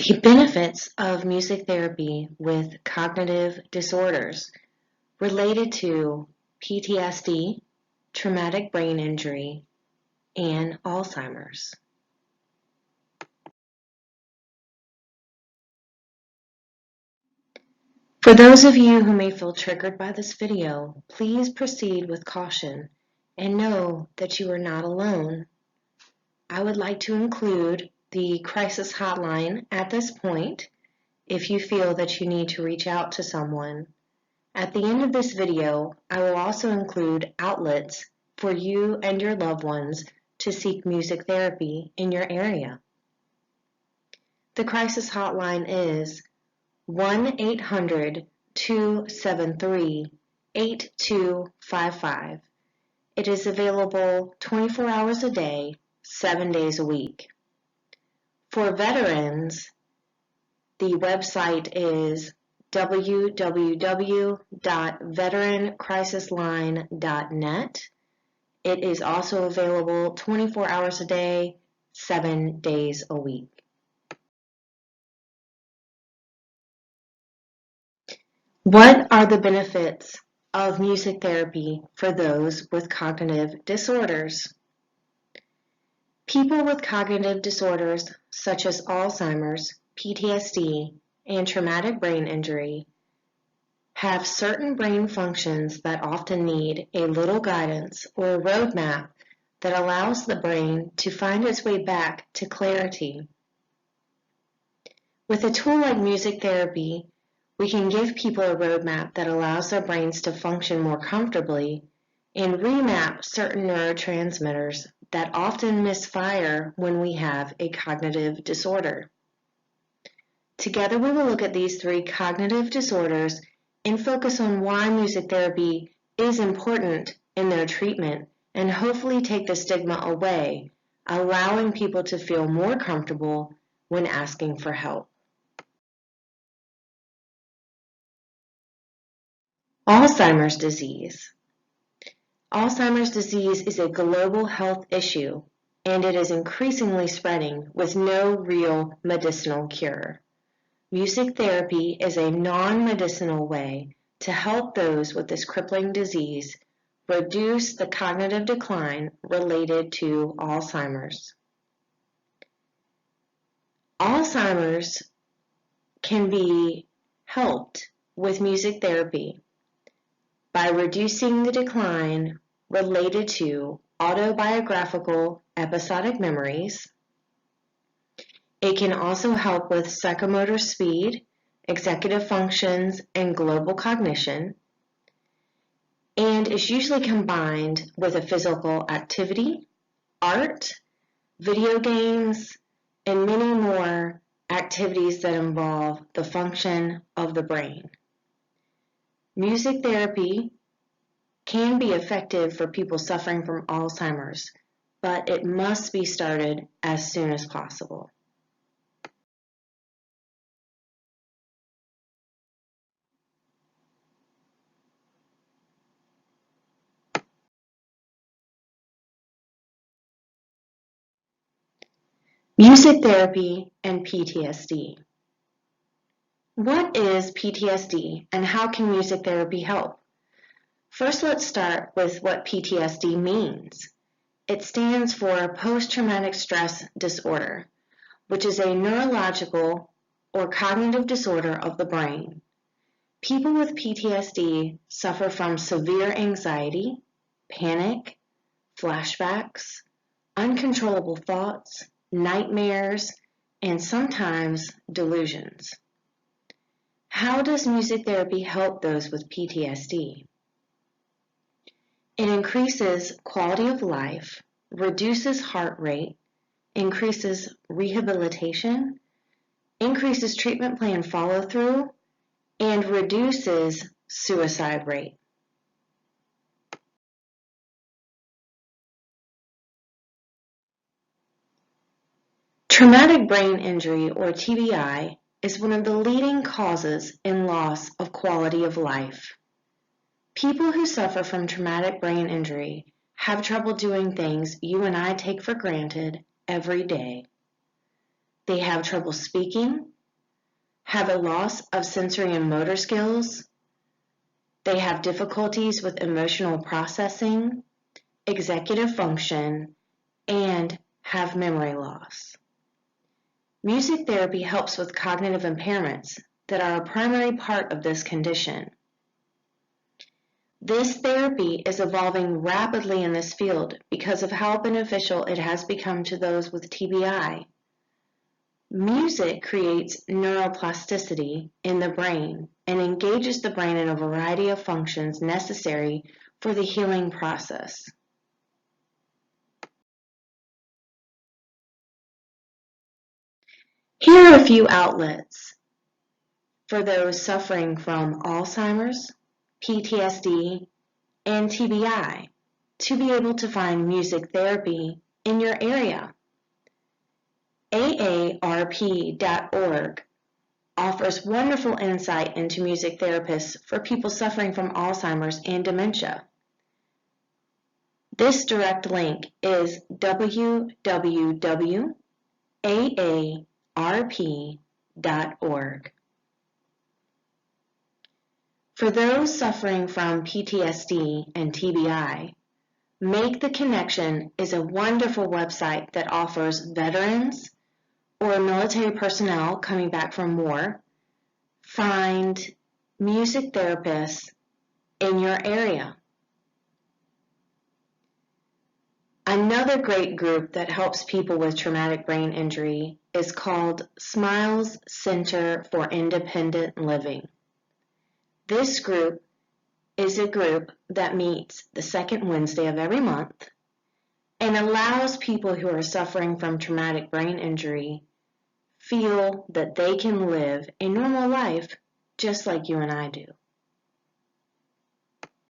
The benefits of music therapy with cognitive disorders related to PTSD, traumatic brain injury, and Alzheimer's. For those of you who may feel triggered by this video, please proceed with caution and know that you are not alone. I would like to include the crisis hotline at this point if you feel that you need to reach out to someone. At the end of this video, I will also include outlets for you and your loved ones to seek music therapy in your area. The crisis hotline is 1-800-273-8255. It is available 24 hours a day, 7 days a week. For veterans, the website is www.veterancrisisline.net. It is also available 24 hours a day, 7 days a week. What are the benefits of music therapy for those with cognitive disorders? People with cognitive disorders such as Alzheimer's, PTSD, and traumatic brain injury have certain brain functions that often need a little guidance or a roadmap that allows the brain to find its way back to clarity. With a tool like music therapy, we can give people a roadmap that allows their brains to function more comfortably and remap certain neurotransmitters that often misfire when we have a cognitive disorder. Together we will look at these 3 cognitive disorders and focus on why music therapy is important in their treatment and hopefully take the stigma away, allowing people to feel more comfortable when asking for help. Alzheimer's disease. Alzheimer's disease is a global health issue, and it is increasingly spreading with no real medicinal cure. Music therapy is a non-medicinal way to help those with this crippling disease reduce the cognitive decline related to Alzheimer's. Alzheimer's can be helped with music therapy by reducing the decline related to autobiographical episodic memories. It can also help with psychomotor speed, executive functions, and global cognition, and is usually combined with a physical activity, art, video games, and many more activities that involve the function of the brain. Music therapy can be effective for people suffering from Alzheimer's, but it must be started as soon as possible. Music therapy and PTSD. What is PTSD and how can music therapy help? First, let's start with what PTSD means. It stands for post-traumatic stress disorder, which is a neurological or cognitive disorder of the brain. People with PTSD suffer from severe anxiety, panic, flashbacks, uncontrollable thoughts, nightmares, and sometimes delusions. How does music therapy help those with PTSD? It increases quality of life, reduces heart rate, increases rehabilitation, increases treatment plan follow-through, and reduces suicide rate. Traumatic brain injury, or TBI, is one of the leading causes in loss of quality of life. People who suffer from traumatic brain injury have trouble doing things you and I take for granted every day. They have trouble speaking, have a loss of sensory and motor skills. They have difficulties with emotional processing, executive function, and have memory loss. Music therapy helps with cognitive impairments that are a primary part of this condition. This therapy is evolving rapidly in this field because of how beneficial it has become to those with TBI. Music creates neuroplasticity in the brain and engages the brain in a variety of functions necessary for the healing process. Here are a few outlets for those suffering from Alzheimer's, PTSD, and TBI to be able to find music therapy in your area. AARP.org offers wonderful insight into music therapists for people suffering from Alzheimer's and dementia. This direct link is www.aarp.org. For those suffering from PTSD and TBI, Make the Connection is a wonderful website that offers veterans or military personnel coming back from war find music therapists in your area. Another great group that helps people with traumatic brain injury is called Smiles Center for Independent Living. This group is a group that meets the second Wednesday of every month and allows people who are suffering from traumatic brain injury feel that they can live a normal life just like you and I do.